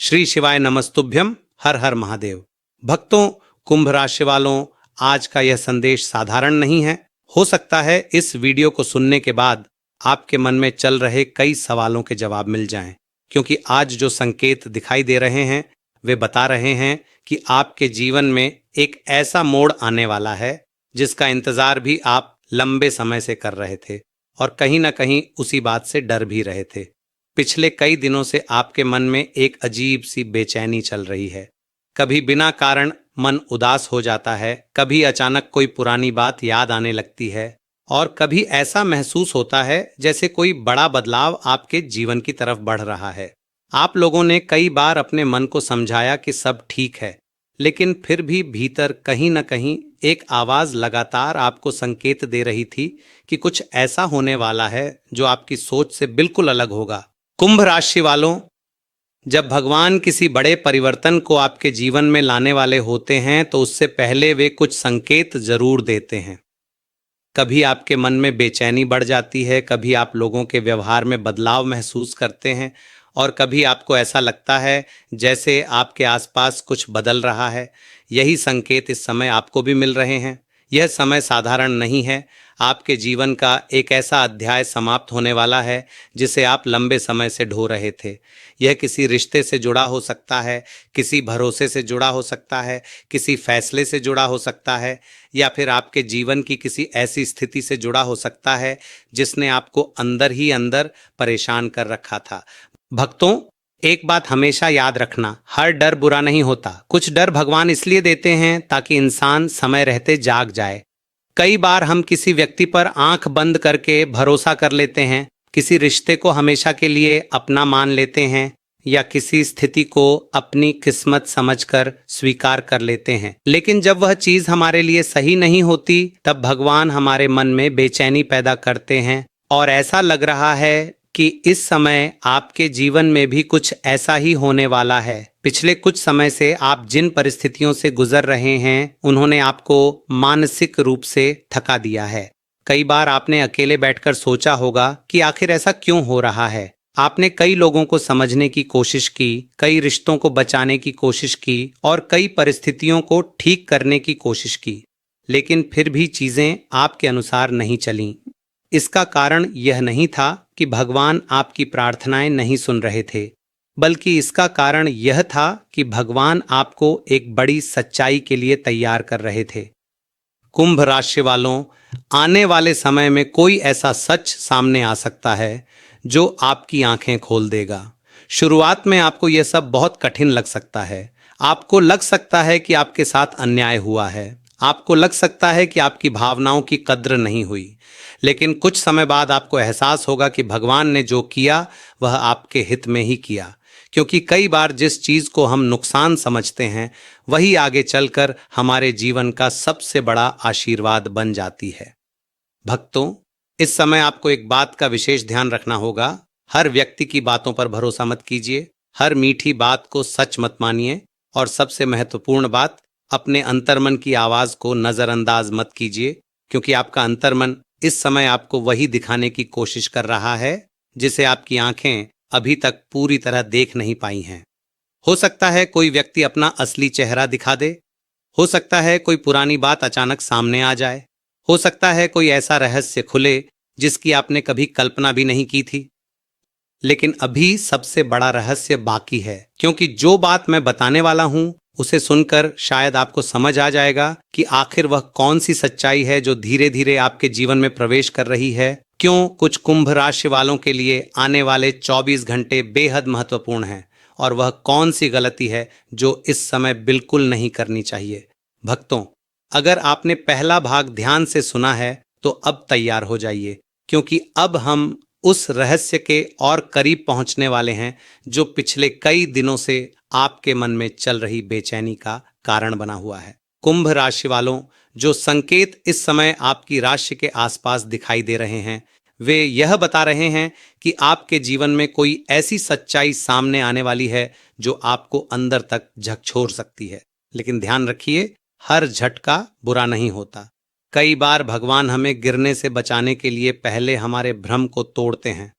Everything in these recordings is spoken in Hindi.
श्री शिवाय नमस्तुभ्यम। हर हर महादेव। भक्तों, कुंभ राशि वालों, आज का यह संदेश साधारण नहीं है। हो सकता है इस वीडियो को सुनने के बाद आपके मन में चल रहे कई सवालों के जवाब मिल जाएं, क्योंकि आज जो संकेत दिखाई दे रहे हैं वे बता रहे हैं कि आपके जीवन में एक ऐसा मोड़ आने वाला है जिसका इंतजार भी आप लंबे समय से कर रहे थे और कहीं ना कहीं उसी बात से डर भी रहे थे। पिछले कई दिनों से आपके मन में एक अजीब सी बेचैनी चल रही है। कभी बिना कारण मन उदास हो जाता है, कभी अचानक कोई पुरानी बात याद आने लगती है और कभी ऐसा महसूस होता है जैसे कोई बड़ा बदलाव आपके जीवन की तरफ बढ़ रहा है। आप लोगों ने कई बार अपने मन को समझाया कि सब ठीक है, लेकिन फिर भी भीतर कहीं न कहीं एक आवाज लगातार आपको संकेत दे रही थी कि कुछ ऐसा होने वाला है जो आपकी सोच से बिल्कुल अलग होगा। कुंभ राशि वालों, जब भगवान किसी बड़े परिवर्तन को आपके जीवन में लाने वाले होते हैं तो उससे पहले वे कुछ संकेत जरूर देते हैं। कभी आपके मन में बेचैनी बढ़ जाती है, कभी आप लोगों के व्यवहार में बदलाव महसूस करते हैं और कभी आपको ऐसा लगता है जैसे आपके आसपास कुछ बदल रहा है। यही संकेत इस समय आपको भी मिल रहे हैं। यह समय साधारण नहीं है। आपके जीवन का एक ऐसा अध्याय समाप्त होने वाला है जिसे आप लंबे समय से ढो रहे थे। यह किसी रिश्ते से जुड़ा हो सकता है, किसी भरोसे से जुड़ा हो सकता है, किसी फैसले से जुड़ा हो सकता है, या फिर आपके जीवन की किसी ऐसी स्थिति से जुड़ा हो सकता है जिसने आपको अंदर ही अंदर परेशान कर रखा था। भक्तों, एक बात हमेशा याद रखना, हर डर बुरा नहीं होता। कुछ डर भगवान इसलिए देते हैं ताकि इंसान समय रहते जाग जाए। कई बार हम किसी व्यक्ति पर आंख बंद करके भरोसा कर लेते हैं, किसी रिश्ते को हमेशा के लिए अपना मान लेते हैं या किसी स्थिति को अपनी किस्मत समझकर स्वीकार कर लेते हैं। लेकिन जब वह चीज हमारे लिए सही नहीं होती तब भगवान हमारे मन में बेचैनी पैदा करते हैं और ऐसा लग रहा है कि इस समय आपके जीवन में भी कुछ ऐसा ही होने वाला है। पिछले कुछ समय से आप जिन परिस्थितियों से गुजर रहे हैं उन्होंने आपको मानसिक रूप से थका दिया है। कई बार आपने अकेले बैठकर सोचा होगा कि आखिर ऐसा क्यों हो रहा है। आपने कई लोगों को समझने की कोशिश की, कई रिश्तों को बचाने की कोशिश की और कई परिस्थितियों को ठीक करने की कोशिश की, लेकिन फिर भी चीजें आपके अनुसार नहीं चलीं। इसका कारण यह नहीं था कि भगवान आपकी प्रार्थनाएं नहीं सुन रहे थे, बल्कि इसका कारण यह था कि भगवान आपको एक बड़ी सच्चाई के लिए तैयार कर रहे थे। कुंभ राशि वालों, आने वाले समय में कोई ऐसा सच सामने आ सकता है जो आपकी आंखें खोल देगा। शुरुआत में आपको यह सब बहुत कठिन लग सकता है। आपको लग सकता है कि आपके साथ अन्याय हुआ है, आपको लग सकता है कि आपकी भावनाओं की कद्र नहीं हुई, लेकिन कुछ समय बाद आपको एहसास होगा कि भगवान ने जो किया वह आपके हित में ही किया, क्योंकि कई बार जिस चीज को हम नुकसान समझते हैं वही आगे चलकर हमारे जीवन का सबसे बड़ा आशीर्वाद बन जाती है। भक्तों, इस समय आपको एक बात का विशेष ध्यान रखना होगा। हर व्यक्ति की बातों पर भरोसा मत कीजिए, हर मीठी बात को सच मत मानिए और सबसे महत्वपूर्ण बात, अपने अंतर्मन की आवाज को नजरअंदाज मत कीजिए, क्योंकि आपका अंतर्मन इस समय आपको वही दिखाने की कोशिश कर रहा है जिसे आपकी आंखें अभी तक पूरी तरह देख नहीं पाई हैं। हो सकता है कोई व्यक्ति अपना असली चेहरा दिखा दे, हो सकता है कोई पुरानी बात अचानक सामने आ जाए, हो सकता है कोई ऐसा रहस्य खुले जिसकी आपने कभी कल्पना भी नहीं की थी। लेकिन अभी सबसे बड़ा रहस्य बाकी है, क्योंकि जो बात मैं बताने वाला हूं उसे सुनकर शायद आपको समझ आ जाएगा कि आखिर वह कौन सी सच्चाई है जो धीरे धीरे आपके जीवन में प्रवेश कर रही है। क्यों कुछ कुंभ राशि वालों के लिए आने वाले 24 घंटे बेहद महत्वपूर्ण हैं और वह कौन सी गलती है जो इस समय बिल्कुल नहीं करनी चाहिए। भक्तों, अगर आपने पहला भाग ध्यान से सुना है तो अब तैयार हो जाइए, क्योंकि अब हम उस रहस्य के और करीब पहुंचने वाले हैं जो पिछले कई दिनों से आपके मन में चल रही बेचैनी का कारण बना हुआ है। कुंभ राशि वालों, जो संकेत इस समय आपकी राशि के आसपास दिखाई दे रहे हैं वे यह बता रहे हैं कि आपके जीवन में कोई ऐसी सच्चाई सामने आने वाली है जो आपको अंदर तक झकझोर सकती है। लेकिन ध्यान रखिए, हर झटका बुरा नहीं होता। कई बार भगवान हमें गिरने से बचाने के लिए पहले हमारे भ्रम को तोड़ते हैं।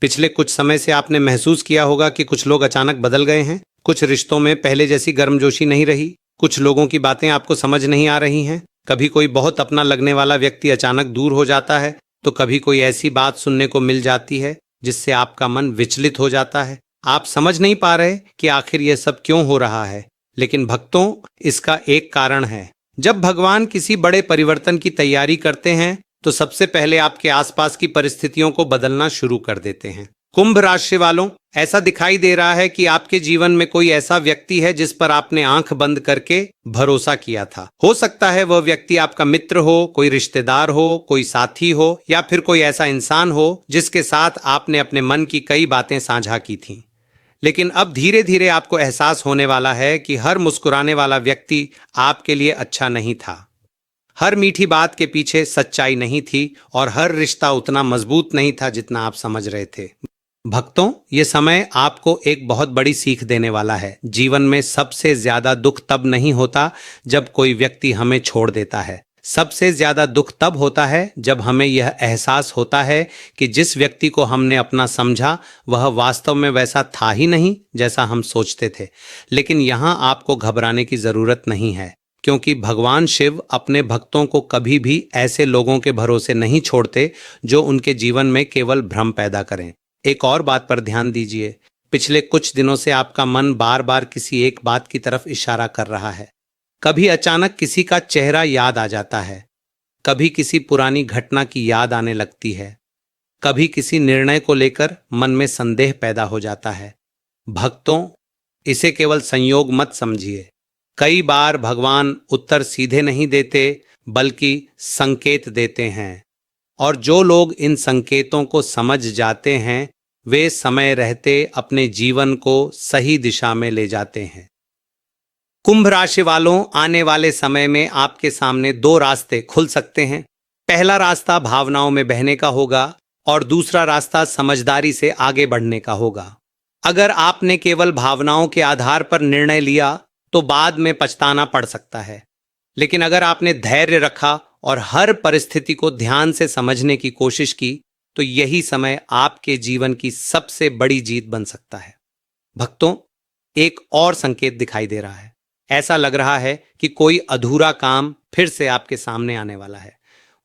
पिछले कुछ समय से आपने महसूस किया होगा कि कुछ लोग अचानक बदल गए हैं, कुछ रिश्तों में पहले जैसी गर्मजोशी नहीं रही, कुछ लोगों की बातें आपको समझ नहीं आ रही हैं, कभी कोई बहुत अपना लगने वाला व्यक्ति अचानक दूर हो जाता है, तो कभी कोई ऐसी बात सुनने को मिल जाती है जिससे आपका मन विचलित हो जाता है। आप समझ नहीं पा रहे कि आखिर यह सब क्यों हो रहा है, लेकिन भक्तों, इसका एक कारण है। जब भगवान किसी बड़े परिवर्तन की तैयारी करते हैं तो सबसे पहले आपके आसपास की परिस्थितियों को बदलना शुरू कर देते हैं। कुंभ राशि वालों, ऐसा दिखाई दे रहा है कि आपके जीवन में कोई ऐसा व्यक्ति है जिस पर आपने आंख बंद करके भरोसा किया था। हो सकता है वह व्यक्ति आपका मित्र हो, कोई रिश्तेदार हो, कोई साथी हो, या फिर कोई ऐसा इंसान हो जिसके साथ आपने अपने मन की कई बातें साझा की थीं। लेकिन अब धीरे धीरे आपको एहसास होने वाला है कि हर मुस्कुराने वाला व्यक्ति आपके लिए अच्छा नहीं था, हर मीठी बात के पीछे सच्चाई नहीं थी, और हर रिश्ता उतना मजबूत नहीं था जितना आप समझ रहे थे। भक्तों, ये समय आपको एक बहुत बड़ी सीख देने वाला है। जीवन में सबसे ज्यादा दुख तब नहीं होता जब कोई व्यक्ति हमें छोड़ देता है। सबसे ज्यादा दुख तब होता है जब हमें यह एहसास होता है कि जिस व्यक्ति को हमने अपना समझा वह वास्तव में वैसा था ही नहीं जैसा हम सोचते थे। लेकिन यहाँ आपको घबराने की जरूरत नहीं है, क्योंकि भगवान शिव अपने भक्तों को कभी भी ऐसे लोगों के भरोसे नहीं छोड़ते जो उनके जीवन में केवल भ्रम पैदा करें। एक और बात पर ध्यान दीजिए, पिछले कुछ दिनों से आपका मन बार बार किसी एक बात की तरफ इशारा कर रहा है। कभी अचानक किसी का चेहरा याद आ जाता है, कभी किसी पुरानी घटना की याद आने लगती है, कभी किसी निर्णय को लेकर मन में संदेह पैदा हो जाता है। भक्तों, इसे केवल संयोग मत समझिए। कई बार भगवान उत्तर सीधे नहीं देते बल्कि संकेत देते हैं, और जो लोग इन संकेतों को समझ जाते हैं वे समय रहते अपने जीवन को सही दिशा में ले जाते हैं। कुंभ राशि वालों, आने वाले समय में आपके सामने दो रास्ते खुल सकते हैं। पहला रास्ता भावनाओं में बहने का होगा और दूसरा रास्ता समझदारी से आगे बढ़ने का होगा। अगर आपने केवल भावनाओं के आधार पर निर्णय लिया तो बाद में पछताना पड़ सकता है, लेकिन अगर आपने धैर्य रखा और हर परिस्थिति को ध्यान से समझने की कोशिश की तो यही समय आपके जीवन की सबसे बड़ी जीत बन सकता है। भक्तों, एक और संकेत दिखाई दे रहा है। ऐसा लग रहा है कि कोई अधूरा काम फिर से आपके सामने आने वाला है।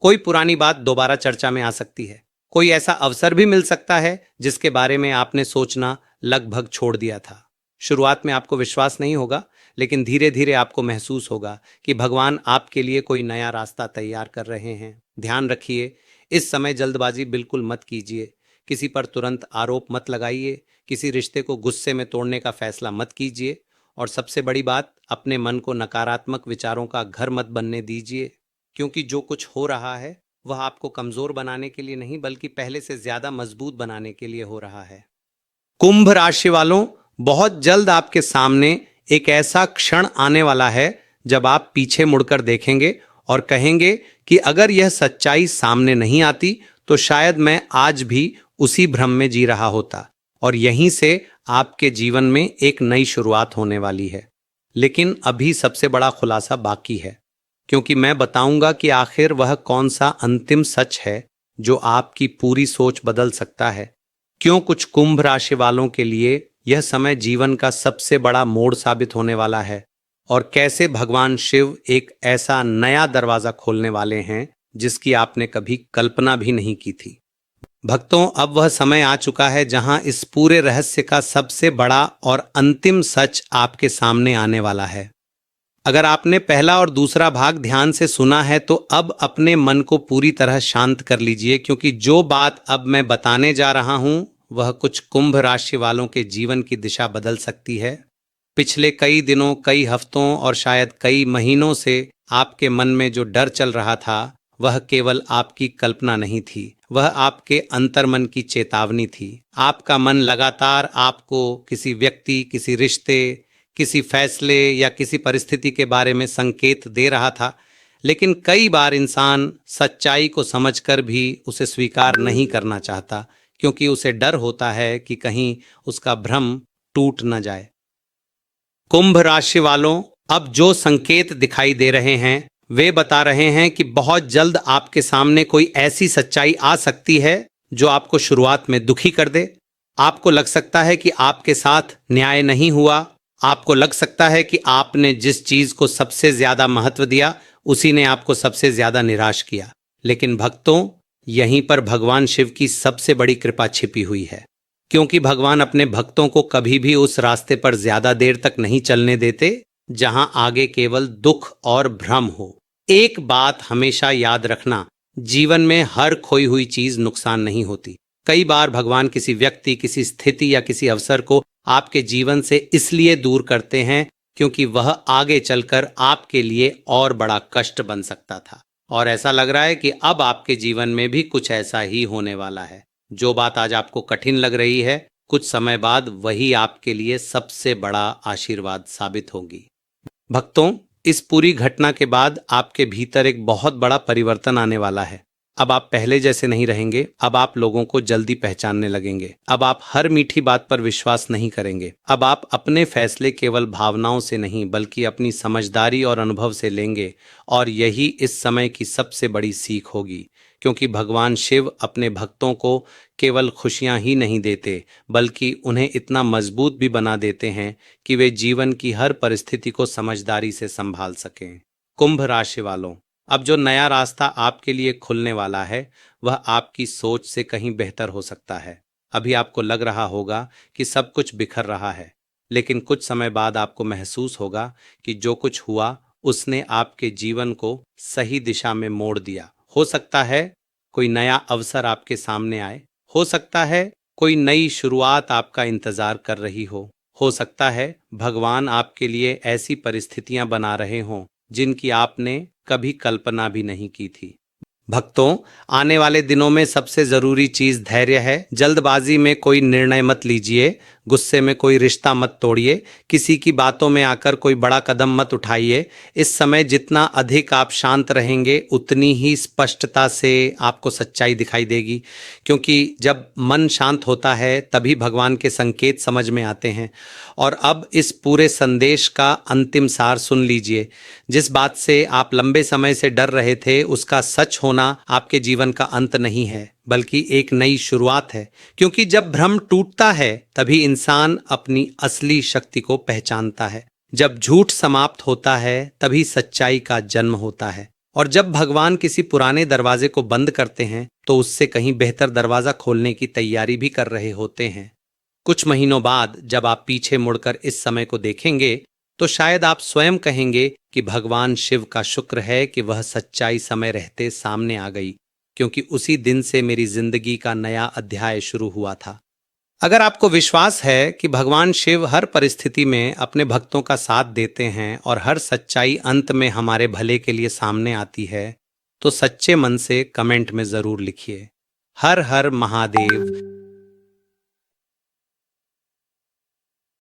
कोई पुरानी बात दोबारा चर्चा में आ सकती है। कोई ऐसा अवसर भी मिल सकता है जिसके बारे में आपने सोचना लगभग छोड़ दिया था। शुरुआत में आपको विश्वास नहीं होगा, लेकिन धीरे धीरे आपको महसूस होगा कि भगवान आपके लिए कोई नया रास्ता तैयार कर रहे हैं। ध्यान रखिए, इस समय जल्दबाजी बिल्कुल मत कीजिए। किसी पर तुरंत आरोप मत लगाइए, किसी रिश्ते को गुस्से में तोड़ने का फैसला मत कीजिए, और सबसे बड़ी बात, अपने मन को नकारात्मक विचारों का घर मत बनने दीजिए, क्योंकि जो कुछ हो रहा है वह आपको कमजोर बनाने के लिए नहीं बल्कि पहले से ज्यादा मजबूत बनाने के लिए हो रहा है। कुंभ राशि वालों, बहुत जल्द आपके सामने एक ऐसा क्षण आने वाला है जब आप पीछे मुड़कर देखेंगे और कहेंगे कि अगर यह सच्चाई सामने नहीं आती तो शायद मैं आज भी उसी भ्रम में जी रहा होता, और यहीं से आपके जीवन में एक नई शुरुआत होने वाली है। लेकिन अभी सबसे बड़ा खुलासा बाकी है, क्योंकि मैं बताऊंगा कि आखिर वह कौन सा अंतिम सच है जो आपकी पूरी सोच बदल सकता है। क्यों कुछ कुंभ राशि वालों के लिए यह समय जीवन का सबसे बड़ा मोड़ साबित होने वाला है, और कैसे भगवान शिव एक ऐसा नया दरवाजा खोलने वाले हैं जिसकी आपने कभी कल्पना भी नहीं की थी। भक्तों, अब वह समय आ चुका है जहां इस पूरे रहस्य का सबसे बड़ा और अंतिम सच आपके सामने आने वाला है। अगर आपने पहला और दूसरा भाग ध्यान से सुना है तो अब अपने मन को पूरी तरह शांत कर लीजिए, क्योंकि जो बात अब मैं बताने जा रहा हूं वह कुछ कुंभ राशि वालों के जीवन की दिशा बदल सकती है। पिछले कई दिनों, कई हफ्तों और शायद कई महीनों से आपके मन में जो डर चल रहा था वह केवल आपकी कल्पना नहीं थी, वह आपके अंतर्मन की चेतावनी थी। आपका मन लगातार आपको किसी व्यक्ति, किसी रिश्ते, किसी फैसले या किसी परिस्थिति के बारे में संकेत दे रहा था, लेकिन कई बार इंसान सच्चाई को समझकर भी उसे स्वीकार नहीं करना चाहता, क्योंकि उसे डर होता है कि कहीं उसका भ्रम टूट न जाए। कुंभ राशि वालों, अब जो संकेत दिखाई दे रहे हैं वे बता रहे हैं कि बहुत जल्द आपके सामने कोई ऐसी सच्चाई आ सकती है जो आपको शुरुआत में दुखी कर दे। आपको लग सकता है कि आपके साथ न्याय नहीं हुआ, आपको लग सकता है कि आपने जिस चीज को सबसे ज्यादा महत्व दिया उसी ने आपको सबसे ज्यादा निराश किया, लेकिन भक्तों, यहीं पर भगवान शिव की सबसे बड़ी कृपा छिपी हुई है। क्योंकि भगवान अपने भक्तों को कभी भी उस रास्ते पर ज्यादा देर तक नहीं चलने देते जहां आगे केवल दुख और भ्रम हो। एक बात हमेशा याद रखना, जीवन में हर खोई हुई चीज नुकसान नहीं होती। कई बार भगवान किसी व्यक्ति, किसी स्थिति या किसी अवसर को आपके जीवन से इसलिए दूर करते हैं क्योंकि वह आगे चलकर आपके लिए और बड़ा कष्ट बन सकता था। और ऐसा लग रहा है कि अब आपके जीवन में भी कुछ ऐसा ही होने वाला है। जो बात आज आपको कठिन लग रही है, कुछ समय बाद वही आपके लिए सबसे बड़ा आशीर्वाद साबित होगी। भक्तों, इस पूरी घटना के बाद आपके भीतर एक बहुत बड़ा परिवर्तन आने वाला है। अब आप पहले जैसे नहीं रहेंगे। अब आप लोगों को जल्दी पहचानने लगेंगे। अब आप हर मीठी बात पर विश्वास नहीं करेंगे। अब आप अपने फैसले केवल भावनाओं से नहीं बल्कि अपनी समझदारी और अनुभव से लेंगे। और यही इस समय की सबसे बड़ी सीख होगी, क्योंकि भगवान शिव अपने भक्तों को केवल खुशियां ही नहीं देते बल्कि उन्हें इतना मजबूत भी बना देते हैं कि वे जीवन की हर परिस्थिति को समझदारी से संभाल सकें। कुंभ राशि वालों, अब जो नया रास्ता आपके लिए खुलने वाला है वह आपकी सोच से कहीं बेहतर हो सकता है। अभी आपको लग रहा होगा कि सब कुछ बिखर रहा है, लेकिन कुछ समय बाद आपको महसूस होगा कि जो कुछ हुआ उसने आपके जीवन को सही दिशा में मोड़ दिया। हो सकता है कोई नया अवसर आपके सामने आए, हो सकता है कोई नई शुरुआत आपका इंतजार कर रही हो सकता है भगवान आपके लिए ऐसी परिस्थितियां बना रहे हों जिनकी आपने कभी कल्पना भी नहीं की थी। भक्तों, आने वाले दिनों में सबसे जरूरी चीज धैर्य है। जल्दबाजी में कोई निर्णय मत लीजिए, गुस्से में कोई रिश्ता मत तोड़िए, किसी की बातों में आकर कोई बड़ा कदम मत उठाइए। इस समय जितना अधिक आप शांत रहेंगे उतनी ही स्पष्टता से आपको सच्चाई दिखाई देगी, क्योंकि जब मन शांत होता है तभी भगवान के संकेत समझ में आते हैं। और अब इस पूरे संदेश का अंतिम सार सुन लीजिए। जिस बात से आप लंबे समय से डर रहे थे उसका सच होना आपके जीवन का अंत नहीं है बल्कि एक नई शुरुआत है, क्योंकि जब भ्रम टूटता है तभी इंसान अपनी असली शक्ति को पहचानता है। जब झूठ समाप्त होता है तभी सच्चाई का जन्म होता है। और जब भगवान किसी पुराने दरवाजे को बंद करते हैं तो उससे कहीं बेहतर दरवाजा खोलने की तैयारी भी कर रहे होते हैं। कुछ महीनों बाद जब आप पीछे मुड़कर इस समय को देखेंगे तो शायद आप स्वयं कहेंगे कि भगवान शिव का शुक्र है कि वह सच्चाई समय रहते सामने आ गई, क्योंकि उसी दिन से मेरी जिंदगी का नया अध्याय शुरू हुआ था। अगर आपको विश्वास है कि भगवान शिव हर परिस्थिति में अपने भक्तों का साथ देते हैं और हर सच्चाई अंत में हमारे भले के लिए सामने आती है, तो सच्चे मन से कमेंट में जरूर लिखिए, हर हर महादेव।